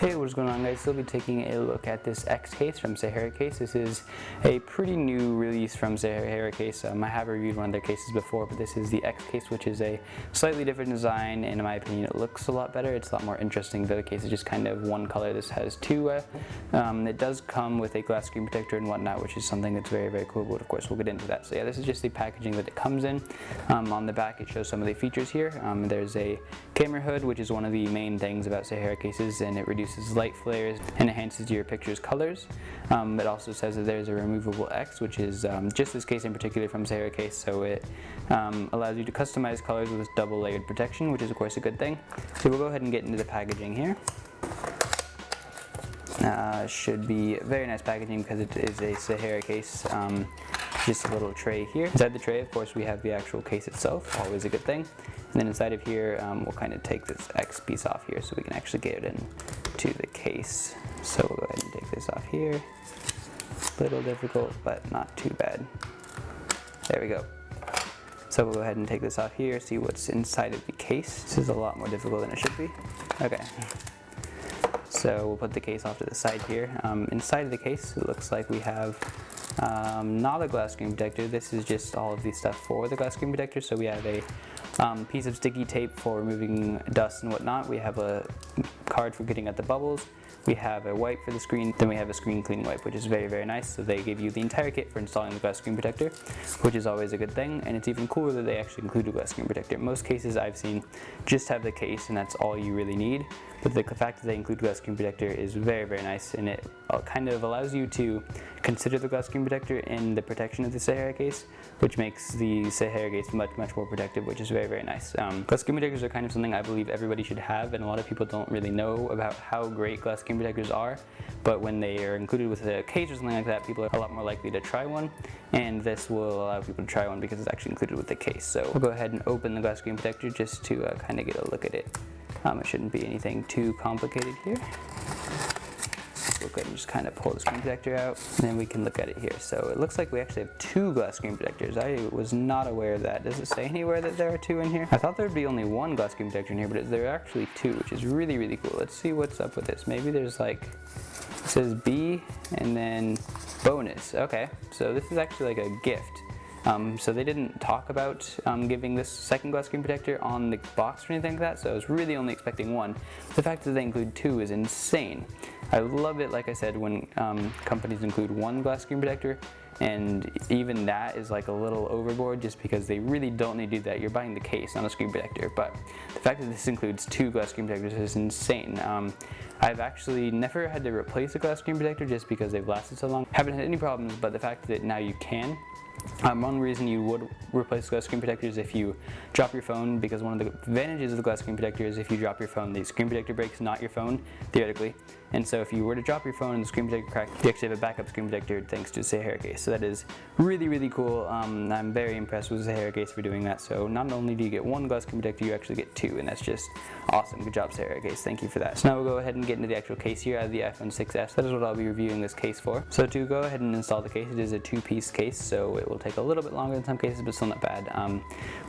Hey, what's going on, guys? So we'll be taking a look at this X case from SaharaCase. This is a pretty new release from SaharaCase. I have reviewed one of their cases before, but this is the X case, which is a slightly different design, and in my opinion it looks a lot better. It's a lot more interesting. The other case is just kind of one color. This has two. It does come with a glass screen protector and whatnot, which is something that's very, very cool, but of course we'll get into that. So yeah, this is just the packaging that it comes in. On the back it shows some of the features here. There's a camera hood, which is one of the main things about Sahara cases, and it reduces light flares and enhances your picture's colors. It also says that there's a removable X, which is just this case in particular from SaharaCase, so it allows you to customize colors with double layered protection, which is of course a good thing. So we'll go ahead and get into the packaging here. Should be very nice packaging because it is a SaharaCase. Just a little tray here. Inside the tray, of course, we have the actual case itself, always a good thing. And then inside of here, we'll kind of take this X piece off here so we can actually get it into the case. So we'll go ahead and take this off here. A little difficult, but not too bad. There we go. So we'll go ahead and take this off here, see what's inside of the case. This is a lot more difficult than it should be. Okay. So we'll put the case off to the side here. Inside of the case, it looks like we have not a glass screen protector. This is just all of the stuff for the glass screen protector. So we have a piece of sticky tape for removing dust and whatnot. We have a card for getting at the bubbles. We have a wipe for the screen. Then we have a screen clean wipe, which is very, very nice. So they give you the entire kit for installing the glass screen protector, which is always a good thing. And it's even cooler that they actually include a glass screen protector. Most cases I've seen just have the case and that's all you really need. But the fact that they include glass screen protector is very, very nice, and it kind of allows you to consider the glass screen protector in the protection of the SaharaCase, which makes the SaharaCase much, much more protective, which is very, very nice. Glass screen protectors are kind of something I believe everybody should have, and a lot of people don't really know about how great glass screen protectors are, but when they are included with a case or something like that, people are a lot more likely to try one, and this will allow people to try one because it's actually included with the case. So we'll go ahead and open the glass screen protector just to kind of get a look at it. It shouldn't be anything too complicated here. We'll go ahead and just kind of pull the screen protector out, and then we can look at it here. So it looks like we actually have two glass screen protectors. I was not aware of that. Does it say anywhere that there are two in here? I thought there would be only one glass screen protector in here, but there are actually two, which is really, really cool. Let's see what's up with this. Maybe there's like, it says B and then bonus. Okay, so this is actually like a gift. So they didn't talk about giving this second glass screen protector on the box or anything like that, so I was really only expecting one. The fact that they include two is insane. I love it, like I said, when companies include one glass screen protector, and even that is like a little overboard just because they really don't need to do that. You're buying the case, not a screen protector, but the fact that this includes two glass screen protectors is insane. I've actually never had to replace a glass screen protector just because they've lasted so long. Haven't had any problems, but the fact that now you can. One reason you would replace glass screen protector is if you drop your phone, because one of the advantages of the glass screen protector is if you drop your phone, the screen protector breaks, not your phone, theoretically. And so if you were to drop your phone and the screen protector cracks, you actually have a backup screen protector thanks to SaharaCase. So that is really, really cool. I'm very impressed with SaharaCase for doing that. So not only do you get one glass screen protector, you actually get two, and that's just awesome. Good job, SaharaCase. Thank you for that. So now we'll go ahead and get into the actual case here. I have the iPhone 6s. That is what I'll be reviewing this case for. So to go ahead and install the case, it is a two-piece case, so it will take a little bit longer than some cases, but still not bad.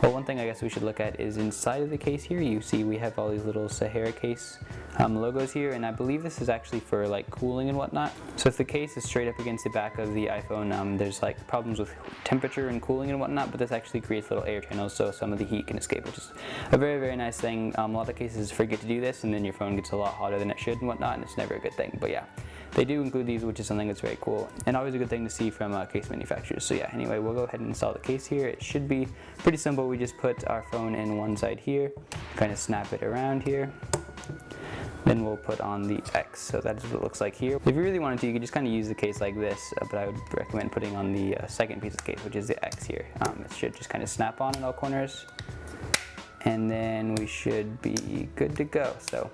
Well, one thing I guess we should look at is inside of the case here. You see we have all these little SaharaCase logos here, and I believe this is actually for like cooling and whatnot. So if the case is straight up against the back of the iPhone, there's like problems with temperature and cooling and whatnot, but this actually creates little air channels so some of the heat can escape, which is a very, very nice thing. A lot of cases forget to do this, and then your phone gets a lot hotter than it should and whatnot, and it's never a good thing. But yeah, they do include these, which is something that's very cool and always a good thing to see from case manufacturers. So yeah, anyway, we'll go ahead and install the case here. It should be pretty simple. We just put our phone in one side here, kind of snap it around here. Then we'll put on the X, so that's what it looks like here. If you really wanted to, you could just kind of use the case like this, but I would recommend putting on the second piece of the case, which is the X here. It should just kind of snap on in all corners, and then we should be good to go. So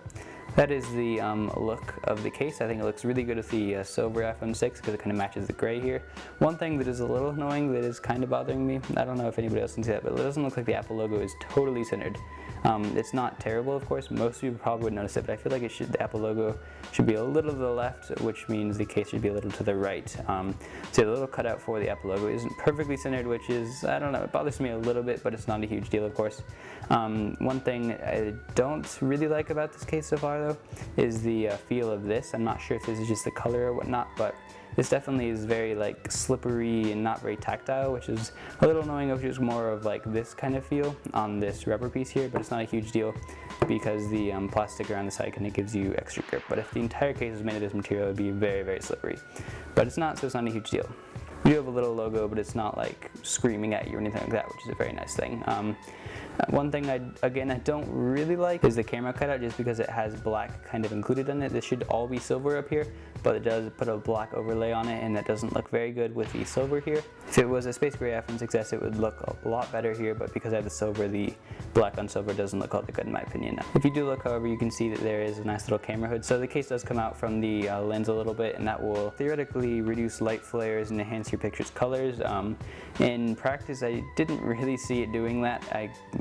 that is the look of the case. I think it looks really good with the silver iPhone 6 because it kind of matches the gray here. One thing that is a little annoying that is kind of bothering me, I don't know if anybody else can see that, but it doesn't look like the Apple logo is totally centered. It's not terrible, of course. Most people probably would notice it, but I feel like the Apple logo should be a little to the left, which means the case should be a little to the right. So the little cutout for the Apple logo isn't perfectly centered, which is, I don't know, it bothers me a little bit, but it's not a huge deal, of course. One thing I don't really like about this case so far, though, is the feel of this. I'm not sure if this is just the color or whatnot, but this definitely is very like slippery and not very tactile, which is a little annoying, which is more of like this kind of feel on this rubber piece here, but it's not a huge deal because the plastic around the side kind of gives you extra grip. But if the entire case was made of this material, it would be very, very slippery. But it's not, so it's not a huge deal. We do have a little logo, but it's not like screaming at you or anything like that, which is a very nice thing. One thing I don't really like is the camera cutout, just because it has black kind of included in it. This should all be silver up here, but it does put a black overlay on it, and that doesn't look very good with the silver here. If it was a space gray iPhone 6s, it would look a lot better here, but because I have the silver, the black on silver doesn't look all that good in my opinion. If you do look, however, you can see that there is a nice little camera hood. So the case does come out from the lens a little bit, and that will theoretically reduce light flares and enhance your picture's colors. In practice, I didn't really see it doing that.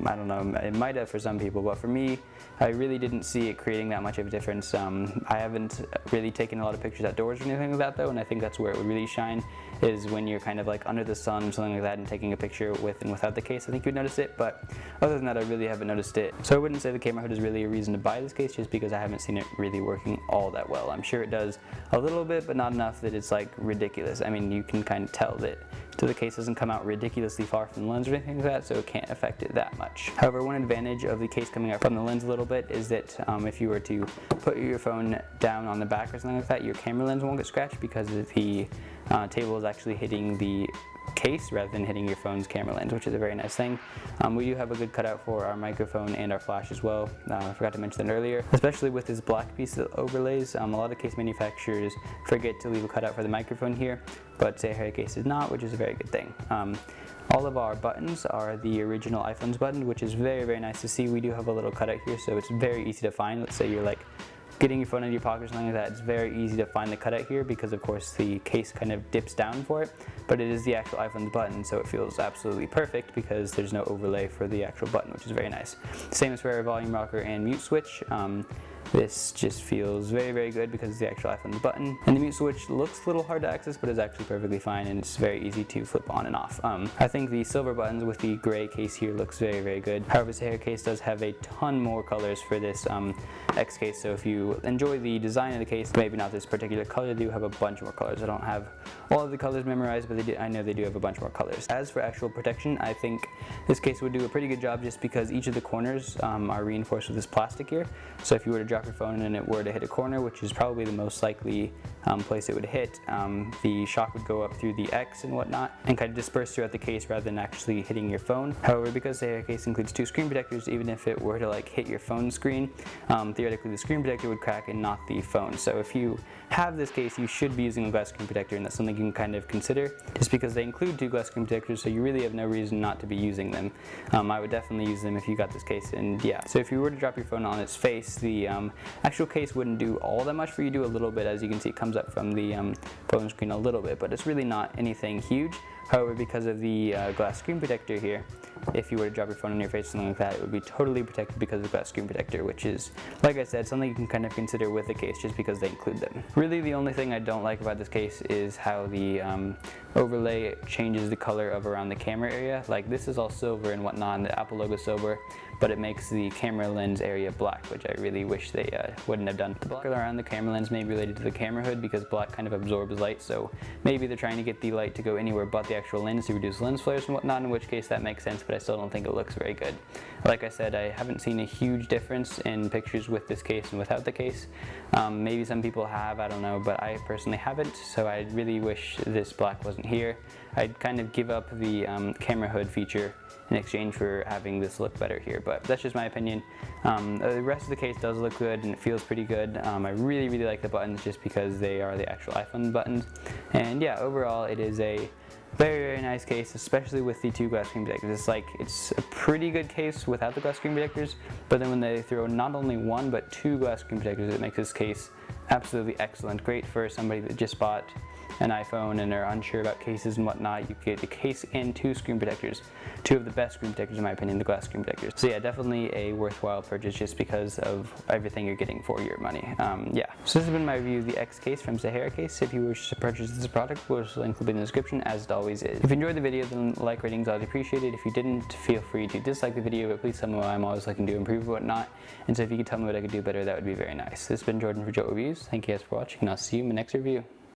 I don't know, it might have for some people, but for me, I really didn't see it creating that much of a difference. I haven't really taken a lot of pictures outdoors or anything like that though, and I think that's where it would really shine, is when you're kind of like under the sun or something like that and taking a picture with and without the case. I think you'd notice it, but other than that, I really haven't noticed it. So I wouldn't say the camera hood is really a reason to buy this case, just because I haven't seen it really working all that well. I'm sure it does a little bit, but not enough that it's like ridiculous. I mean, you can kind of tell that the case doesn't come out ridiculously far from the lens or anything like that, so it can't affect it that much. However, one advantage of the case coming out from the lens a little bit is that if you were to put your phone down on the back or something like that, your camera lens won't get scratched because the table is actually hitting the case rather than hitting your phone's camera lens, which is a very nice thing. We do have a good cutout for our microphone and our flash as well. I forgot to mention that earlier, especially with this black piece that overlays. A lot of case manufacturers forget to leave a cutout for the microphone here, but SaharaCase does not, which is a very good thing. All of our buttons are the original iPhone's button, which is very, very nice to see. We do have a little cutout here, so it's very easy to find. Let's say you're like getting your phone out of your pocket or something like that, it's very easy to find the cutout here because of course the case kind of dips down for it, but it is the actual iPhone's button, so it feels absolutely perfect because there's no overlay for the actual button, which is very nice. Same as for our volume rocker and mute switch. This just feels very, very good because it's the actual iPhone's button. And the mute switch looks a little hard to access, but is actually perfectly fine, and it's very easy to flip on and off. I think the silver buttons with the gray case here looks very, very good. However, SaharaCase does have a ton more colors for this X case, so if you enjoy the design of the case, maybe not this particular color, they do have a bunch more colors. I don't have all of the colors memorized, but I know they do have a bunch more colors. As for actual protection, I think this case would do a pretty good job just because each of the corners are reinforced with this plastic here. So if you were to drop your phone and it were to hit a corner, which is probably the most likely place it would hit, the shock would go up through the X and whatnot and kind of disperse throughout the case rather than actually hitting your phone. However, because the SaharaCase includes two screen protectors, even if it were to like hit your phone screen, theoretically the screen protector would crack and not the phone. So if you have this case, you should be using a glass screen protector, and that's something you can kind of consider just because they include two glass screen protectors, so you really have no reason not to be using them. I would definitely use them if you got this case, and yeah. So if you were to drop your phone on its face, the actual case wouldn't do all that much for you. Do a little bit. As you can see, it comes up from the phone screen a little bit, but it's really not anything huge. However, because of the glass screen protector here, if you were to drop your phone on your face or something like that, it would be totally protected because of the glass screen protector, which is, like I said, something you can kind of consider with the case just because they include them. Really, the only thing I don't like about this case is how the overlay changes the color of around the camera area. Like, this is all silver and whatnot, and the Apple logo silver, but it makes the camera lens area black, which I really wish they wouldn't have done. The black around the camera lens may be related to the camera hood because black kind of absorbs light, so maybe they're trying to get the light to go anywhere but the actual lens to reduce lens flares and whatnot, in which case that makes sense, but I still don't think it looks very good. Like I said, I haven't seen a huge difference in pictures with this case and without the case. Maybe some people have, I don't know, but I personally haven't, so I really wish this black wasn't here. I'd kind of give up the camera hood feature in exchange for having this look better here, but that's just my opinion. The rest of the case does look good and it feels pretty good. I really, really like the buttons just because they are the actual iPhone buttons. And yeah, overall it is a very, very nice case, especially with the two glass screen protectors. It's a pretty good case without the glass screen protectors, but then when they throw not only one but two glass screen protectors, it makes this case absolutely excellent. Great for somebody that just bought an iPhone and are unsure about cases and whatnot, you get the case and 2 screen protectors. 2 of the best screen protectors in my opinion, the glass screen protectors. So yeah, definitely a worthwhile purchase just because of everything you're getting for your money. Yeah, so this has been my review of the X-Case from SaharaCase. If you wish to purchase this product, we'll link will be in the description, as it always is. If you enjoyed the video, then like ratings are appreciated. If you didn't, feel free to dislike the video, but please tell me what I'm always looking to improve and whatnot. And so if you could tell me what I could do better, that would be very nice. This has been Jordan for Joe Reviews. Thank you guys for watching, and I'll see you in my next review.